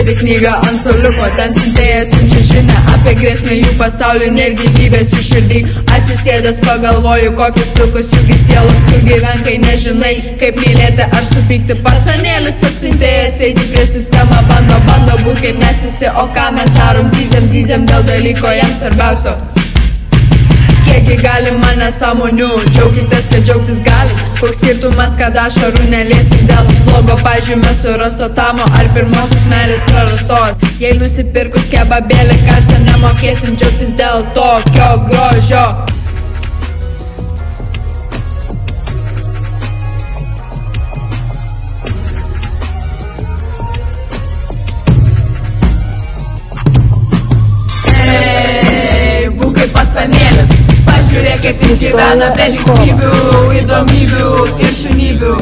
Skaitė knygą ant suoliuko, ten siuntėjas siunčia žinią apie grėsmę jų pasaulinį ir gyvybės jų širdį. Atsisėdęs pagalvoju, kokius trukus jų sielos, kur gyven, kai nežinai, kaip mylėti ar supykti. Pacanėlis tas siuntėjas eiti prieš sistemą bando būt kaip mes visi, o ką mes darom, zyzėm dėl dalyko jam svarbiausio. Kiekgi gali mane sąmonių, džiaukitės, kad džiaugtis gali. Koks skirtumas, kad ašarų neliesim dėl blogo pažymio surasto tamo ar pirmosios meilės prarastos. Jei nusipirkus kebabėlį karštą nemokėsim džiaugtis dėl tokio grožio. Būk kaip pacanėlis, pažiūrėk kaip jis gyvena be linksmybių, įdomybių ir šunybių.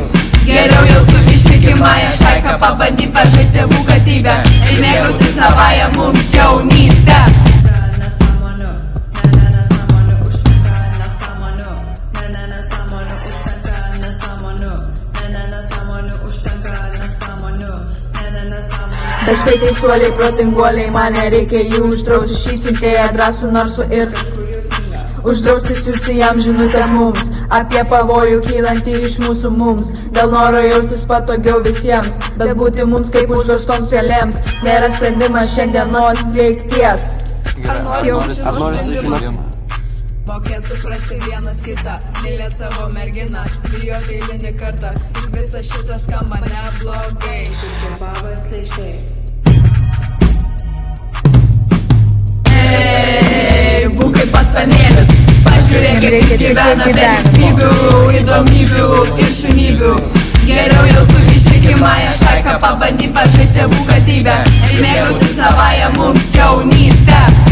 Geriau jau su ištikimąja šaika pabandyt pažaisti tėvų katybę ir mėgautis savąją mums jaunystę. Bet štai teisuoliai, protinguoliai, man nereikia jų uždrausti šį siuntėją drąsų narsų ir uždrausti siųsti jam žinutės mums apie pavojų kylantį iš mūsų mums, dėl noro jaustis patogiau visiems, bet būti mums kaip užloštoms vėlėms nėra sprendimas šiandienos veikties. Ar nori sužinoti? Mokėt suprasti vienas kitą, mylėt savo merginą, bijot eilinį kartą, juk visa šita skamba neblogai. Būk kaip pacanėlis, pažiūrėk kaip jis gyvena be linksmybių, įdomybių ir šunybių. Geriau jau su ištikimąja šaika pabandyt pažaisti tėvų katybę ir mėgautis savąją mums jaunystę.